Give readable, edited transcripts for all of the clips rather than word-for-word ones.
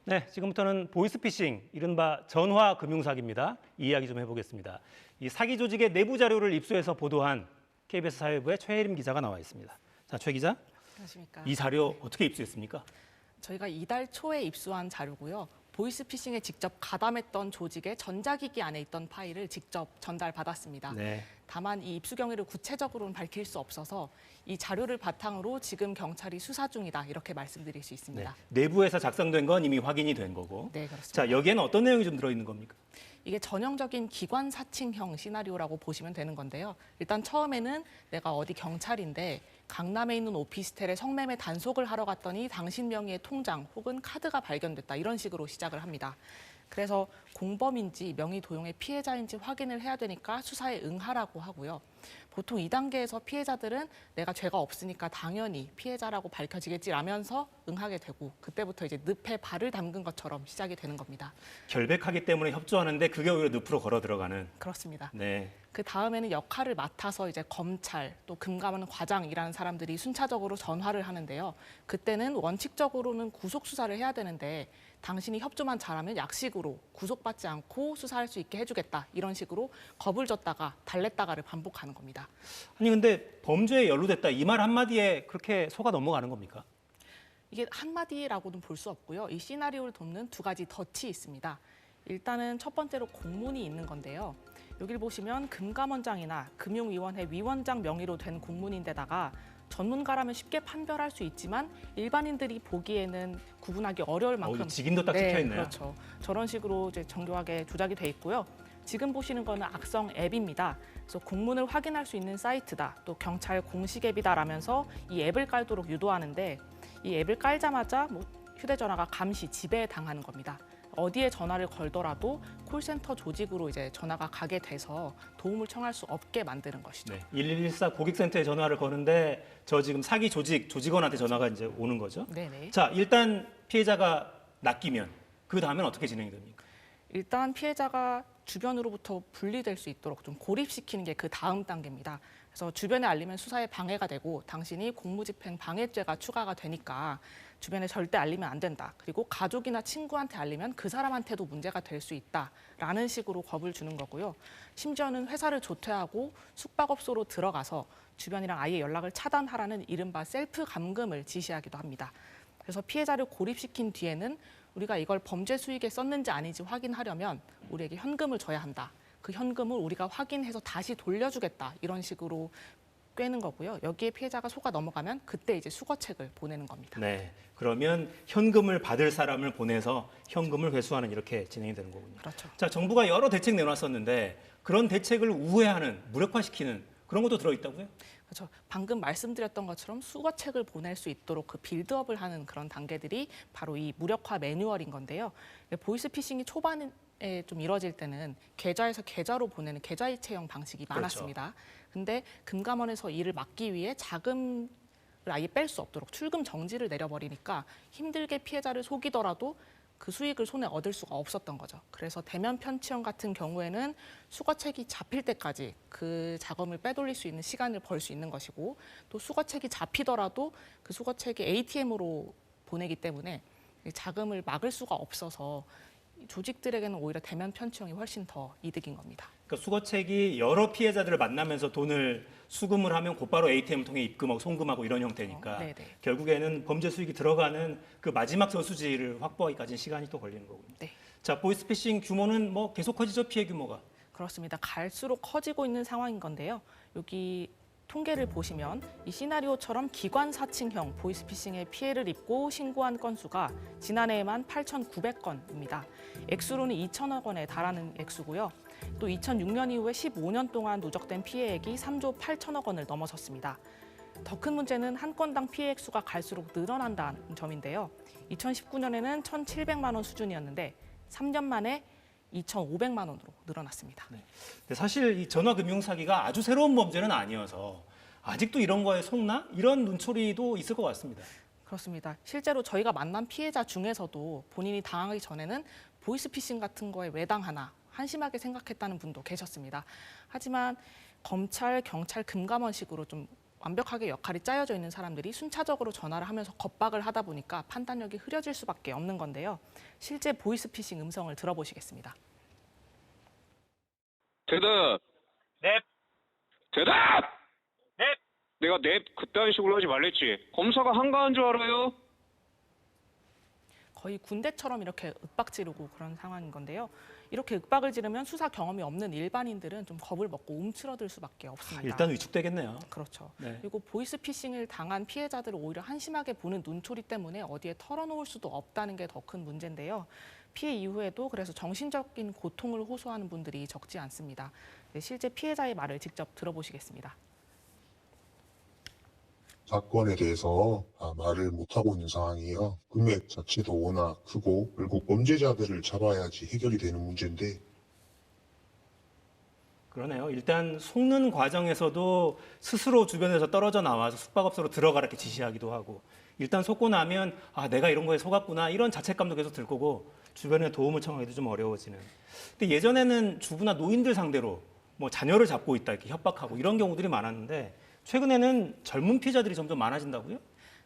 네, 지금부터는 보이스피싱, 이른바 전화 금융사기입니다. 이 이야기 좀 해보겠습니다. 이 사기 조직의 내부 자료를 입수해서 보도한 KBS 사회부의 최혜림 기자가 나와 있습니다. 자, 최 기자. 안녕하십니까. 이 자료 어떻게 입수했습니까? 저희가 이달 초에 입수한 자료고요. 보이스피싱에 직접 가담했던 조직의 전자기기 안에 있던 파일을 직접 전달받았습니다. 네. 다만 이 입수 경위를 구체적으로는 밝힐 수 없어서 이 자료를 바탕으로 지금 경찰이 수사 중이다 이렇게 말씀드릴 수 있습니다. 네. 내부에서 작성된 건 이미 확인이 된 거고. 네, 그렇습니다. 자, 여기에는 어떤 내용이 좀 들어있는 겁니까? 이게 전형적인 기관 사칭형 시나리오라고 보시면 되는 건데요. 일단 처음에는 내가 어디 경찰인데 강남에 있는 오피스텔에 성매매 단속을 하러 갔더니 당신 명의의 통장 혹은 카드가 발견됐다. 이런 식으로 시작을 합니다. 그래서 공범인지 명의 도용의 피해자인지 확인을 해야 되니까 수사에 응하라고 하고요. 보통 2단계에서 피해자들은 내가 죄가 없으니까 당연히 피해자라고 밝혀지겠지라면서 응하게 되고 그때부터 이제 늪에 발을 담근 것처럼 시작이 되는 겁니다. 결백하기 때문에 협조하는데 그게 오히려 늪으로 걸어 들어가는. 그렇습니다. 네. 그 다음에는 역할을 맡아서 이제 검찰 또 금감원 과장이라는 사람들이 순차적으로 전화를 하는데요. 그때는 원칙적으로는 구속 수사를 해야 되는데 당신이 협조만 잘하면 약식으로 구속받지 않고 수사할 수 있게 해주겠다 이런 식으로 겁을 줬다가 달랬다가를 반복하는 겁니다. 아니 근데 범죄에 연루됐다 이 말 한마디에 그렇게 속아 넘어가는 겁니까? 이게 한마디라고는 볼 수 없고요. 이 시나리오를 돕는 두 가지 덫이 있습니다. 일단은 첫 번째로 공문이 있는 건데요. 여기를 보시면 금감원장이나 금융위원회 위원장 명의로 된 공문인데다가 전문가라면 쉽게 판별할 수 있지만 일반인들이 보기에는 구분하기 어려울 만큼 직인도 딱 찍혀 있네요. 그렇죠. 저런 식으로 이제 정교하게 조작이 돼 있고요. 지금 보시는 거는 악성 앱입니다. 그래서 공문을 확인할 수 있는 사이트다. 또 경찰 공식 앱이다라면서 이 앱을 깔도록 유도하는데 이 앱을 깔자마자 휴대전화가 감시 지배당하는 겁니다. 어디에 전화를 걸더라도 콜센터 조직으로 이제 전화가 가게 돼서 도움을 청할 수 없게 만드는 것이죠. 네. 1114 고객센터에 전화를 거는데 저 지금 사기 조직원한테 전화가 이제 오는 거죠. 네네. 자, 일단 피해자가 낚이면 그 다음엔 어떻게 진행이 됩니까? 일단 피해자가 주변으로부터 분리될 수 있도록 좀 고립시키는 게 그 다음 단계입니다. 그래서 주변에 알리면 수사에 방해가 되고 당신이 공무집행 방해죄가 추가가 되니까 주변에 절대 알리면 안 된다. 그리고 가족이나 친구한테 알리면 그 사람한테도 문제가 될 수 있다라는 식으로 겁을 주는 거고요. 심지어는 회사를 조퇴하고 숙박업소로 들어가서 주변이랑 아예 연락을 차단하라는 이른바 셀프 감금을 지시하기도 합니다. 그래서 피해자를 고립시킨 뒤에는 우리가 이걸 범죄 수익에 썼는지 아닌지 확인하려면 우리에게 현금을 줘야 한다. 그 현금을 우리가 확인해서 다시 돌려주겠다. 이런 식으로 꿰는 거고요. 여기에 피해자가 속아 넘어가면 그때 이제 수거책을 보내는 겁니다. 네. 그러면 현금을 받을 사람을 보내서 현금을 회수하는 이렇게 진행이 되는 거군요. 그렇죠. 자, 정부가 여러 대책 내놨었는데 그런 대책을 우회하는, 무력화시키는 그런 것도 들어있다고요? 그렇죠. 방금 말씀드렸던 것처럼 수거책을 보낼 수 있도록 그 빌드업을 하는 그런 단계들이 바로 이 무력화 매뉴얼인 건데요. 보이스피싱이 초반에 좀 이뤄질 때는 계좌에서 계좌로 보내는 계좌이체형 방식이 많았습니다. 근데 금감원에서 이를 막기 위해 자금을 아예 뺄 수 없도록 출금 정지를 내려버리니까 힘들게 피해자를 속이더라도 그 수익을 손에 얻을 수가 없었던 거죠. 그래서 대면 편취형 같은 경우에는 수거책이 잡힐 때까지 그 자금을 빼돌릴 수 있는 시간을 벌 수 있는 것이고 또 수거책이 잡히더라도 그 수거책이 ATM으로 보내기 때문에 자금을 막을 수가 없어서 조직들에게는 오히려 대면 편취형이 훨씬 더 이득인 겁니다. 그러니까 수거책이 여러 피해자들을 만나면서 돈을 수금을 하면 곧바로 ATM을 통해 입금하고 송금하고 이런 형태니까 결국에는 범죄 수익이 들어가는 그 마지막 저수지를 확보하기까지는 시간이 또 걸리는 거군요. 네. 자, 보이스피싱 규모는 뭐 계속 커지죠, 피해 규모가? 그렇습니다. 갈수록 커지고 있는 상황인 건데요. 여기 통계를 보시면 이 시나리오처럼 기관 사칭형 보이스피싱의 피해를 입고 신고한 건수가 지난해에만 8,900건입니다. 액수로는 2천억 원에 달하는 액수고요. 또 2006년 이후에 15년 동안 누적된 피해액이 3조 8천억 원을 넘어섰습니다. 더 큰 문제는 한 건당 피해 액수가 갈수록 늘어난다는 점인데요. 2019년에는 1,700만 원 수준이었는데 3년 만에 2,500만 원으로 늘어났습니다. 네. 근데 사실 이 전화금융 사기가 아주 새로운 범죄는 아니어서 아직도 이런 거에 속나? 이런 눈초리도 있을 것 같습니다. 그렇습니다. 실제로 저희가 만난 피해자 중에서도 본인이 당하기 전에는 보이스피싱 같은 거에 왜 당하나 한심하게 생각했다는 분도 계셨습니다. 하지만 검찰, 경찰, 금감원식으로 좀 완벽하게 역할이 짜여져 있는 사람들이 순차적으로 전화를 하면서 겁박을 하다 보니까 판단력이 흐려질 수밖에 없는 건데요. 실제 보이스피싱 음성을 들어보시겠습니다. 대답. 넵. 대답! 넵. 내가 넵 그딴 식으로 하지 말랬지. 검사가 한가한 줄 알아요? 거의 군대처럼 이렇게 윽박 지르고 그런 상황인 건데요. 이렇게 윽박을 지르면 수사 경험이 없는 일반인들은 좀 겁을 먹고 움츠러들 수밖에 없습니다. 일단 위축되겠네요. 그렇죠. 네. 그리고 보이스피싱을 당한 피해자들을 오히려 한심하게 보는 눈초리 때문에 어디에 털어놓을 수도 없다는 게 더 큰 문제인데요. 피해 이후에도 그래서 정신적인 고통을 호소하는 분들이 적지 않습니다. 네, 실제 피해자의 말을 직접 들어보시겠습니다. 사건에 대해서 말을 못하고 있는 상황이에요. 금액 자체도 워낙 크고 결국 범죄자들을 잡아야지 해결이 되는 문제인데 그러네요. 일단 속는 과정에서도 스스로 주변에서 떨어져 나와서 숙박업소로 들어가라 이렇게 지시하기도 하고 일단 속고 나면 아 내가 이런 거에 속았구나 이런 자책감도 계속 들 거고 주변에 도움을 청하기도 좀 어려워지는. 근데 예전에는 주부나 노인들 상대로 뭐 자녀를 잡고 있다 이렇게 협박하고 이런 경우들이 많았는데 최근에는 젊은 피해자들이 점점 많아진다고요?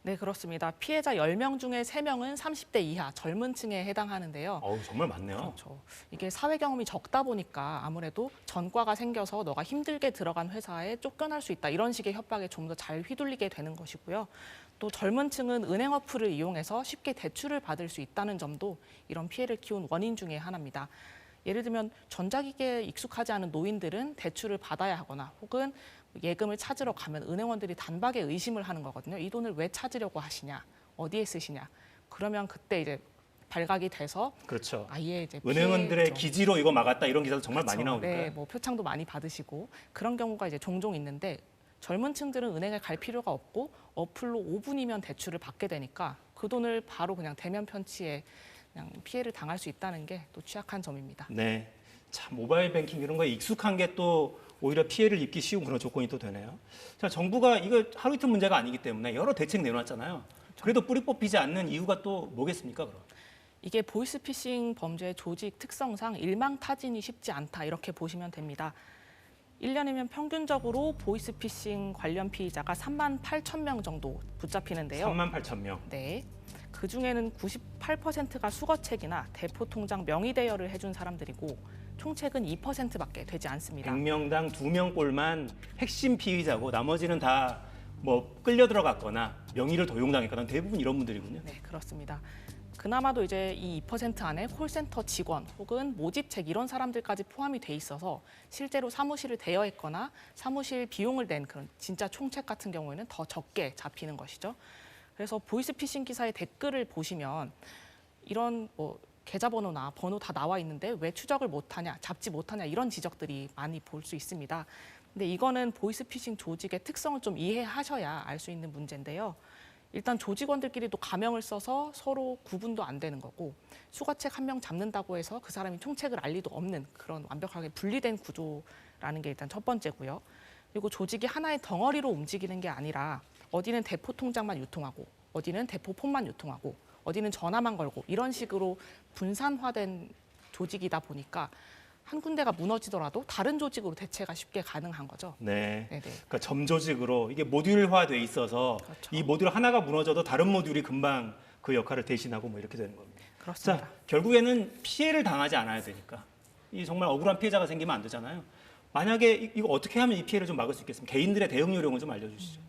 네, 그렇습니다. 피해자 10명 중에 3명은 30대 이하 젊은 층에 해당하는데요. 정말 많네요. 그렇죠. 이게 사회 경험이 적다 보니까 아무래도 전과가 생겨서 너가 힘들게 들어간 회사에 쫓겨날 수 있다. 이런 식의 협박에 좀 더 잘 휘둘리게 되는 것이고요. 또 젊은 층은 은행 어플을 이용해서 쉽게 대출을 받을 수 있다는 점도 이런 피해를 키운 원인 중에 하나입니다. 예를 들면 전자기기에 익숙하지 않은 노인들은 대출을 받아야 하거나 혹은 예금을 찾으러 가면 은행원들이 단박에 의심을 하는 거거든요. 이 돈을 왜 찾으려고 하시냐, 어디에 쓰시냐. 그러면 그때 이제 발각이 돼서 그렇죠. 아예 이제 은행원들의 피해죠. 기지로 이거 막았다 이런 기사도 정말 그렇죠. 많이 나오니까. 네, 뭐 표창도 많이 받으시고 그런 경우가 이제 종종 있는데 젊은 층들은 은행에 갈 필요가 없고 어플로 5분이면 대출을 받게 되니까 그 돈을 바로 그냥 대면 편취에 그냥 피해를 당할 수 있다는 게 또 취약한 점입니다. 네. 참 모바일 뱅킹 이런 거에 익숙한 게 또 오히려 피해를 입기 쉬운 그런 조건이 또 되네요. 자, 정부가 이거 하루 이틀 문제가 아니기 때문에 여러 대책 내놨잖아요. 그래도 뿌리 뽑히지 않는 이유가 또 뭐겠습니까, 그럼? 이게 보이스피싱 범죄의 조직 특성상 일망타진이 쉽지 않다 이렇게 보시면 됩니다. 1년이면 평균적으로 보이스피싱 관련 피의자가 3만 8천 명 정도 붙잡히는데요. 3만 8천 명. 네. 그중에는 98%가 수거책이나 대포통장 명의 대여를 해준 사람들이고 총책은 2%밖에 되지 않습니다. 100명당 2명꼴만 핵심 피의자고 나머지는 다 뭐 끌려 들어갔거나 명의를 도용당했거나 대부분 이런 분들이군요. 네, 그렇습니다. 그나마도 이제 이 2% 안에 콜센터 직원 혹은 모집책 이런 사람들까지 포함이 돼 있어서 실제로 사무실을 대여했거나 사무실 비용을 낸 그런 진짜 총책 같은 경우에는 더 적게 잡히는 것이죠. 그래서 보이스피싱 기사의 댓글을 보시면 이런 뭐 계좌번호나 번호 다 나와 있는데 왜 추적을 못하냐, 잡지 못하냐 이런 지적들이 많이 볼 수 있습니다. 근데 이거는 보이스피싱 조직의 특성을 좀 이해하셔야 알 수 있는 문제인데요. 일단 조직원들끼리도 가명을 써서 서로 구분도 안 되는 거고 수거책 한 명 잡는다고 해서 그 사람이 총책을 알 리도 없는 그런 완벽하게 분리된 구조라는 게 일단 첫 번째고요. 그리고 조직이 하나의 덩어리로 움직이는 게 아니라 어디는 대포 통장만 유통하고 어디는 대포 폰만 유통하고 어디는 전화만 걸고 이런 식으로 분산화된 조직이다 보니까 한 군데가 무너지더라도 다른 조직으로 대체가 쉽게 가능한 거죠. 네. 네네. 그러니까 점조직으로 이게 모듈화돼 있어서 그렇죠. 이 모듈 하나가 무너져도 다른 모듈이 금방 그 역할을 대신하고 뭐 이렇게 되는 겁니다. 그렇습니다. 자, 결국에는 피해를 당하지 않아야 되니까 이 정말 억울한 피해자가 생기면 안 되잖아요. 만약에 이거 어떻게 하면 이 피해를 좀 막을 수 있겠습니까? 개인들의 대응 요령을 좀 알려주시죠.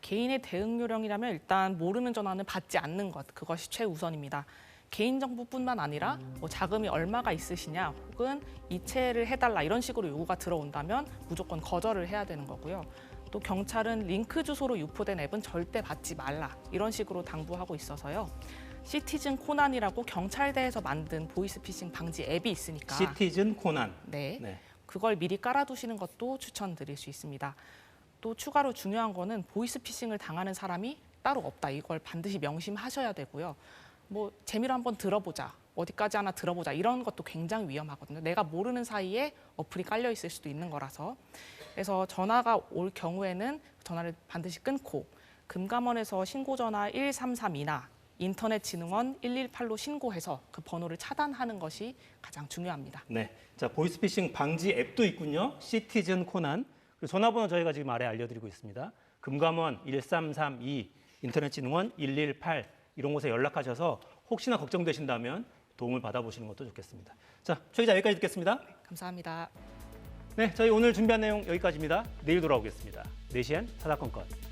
개인의 대응 요령이라면 일단 모르는 전화는 받지 않는 것, 그것이 최우선입니다. 개인정보뿐만 아니라 뭐 자금이 얼마가 있으시냐 혹은 이체를 해달라 이런 식으로 요구가 들어온다면 무조건 거절을 해야 되는 거고요. 또 경찰은 링크 주소로 유포된 앱은 절대 받지 말라 이런 식으로 당부하고 있어서요. 시티즌 코난이라고 경찰대에서 만든 보이스피싱 방지 앱이 있으니까 시티즌 코난. 네, 네. 그걸 미리 깔아두시는 것도 추천드릴 수 있습니다. 또 추가로 중요한 거는 보이스피싱을 당하는 사람이 따로 없다. 이걸 반드시 명심하셔야 되고요. 뭐 재미로 한번 들어보자, 어디까지 하나 들어보자 이런 것도 굉장히 위험하거든요. 내가 모르는 사이에 어플이 깔려 있을 수도 있는 거라서. 그래서 전화가 올 경우에는 전화를 반드시 끊고 금감원에서 신고전화 1332나 인터넷진흥원 118로 신고해서 그 번호를 차단하는 것이 가장 중요합니다. 네. 자, 보이스피싱 방지 앱도 있군요. 시티즌 코난. 그리고 전화번호 저희가 지금 아래 알려드리고 있습니다. 금감원 1332, 인터넷진흥원 118 이런 곳에 연락하셔서 혹시나 걱정되신다면 도움을 받아보시는 것도 좋겠습니다. 자, 최 기자 여기까지 듣겠습니다. 감사합니다. 네, 저희 오늘 준비한 내용 여기까지입니다. 내일 돌아오겠습니다. 4시엔 사사건건.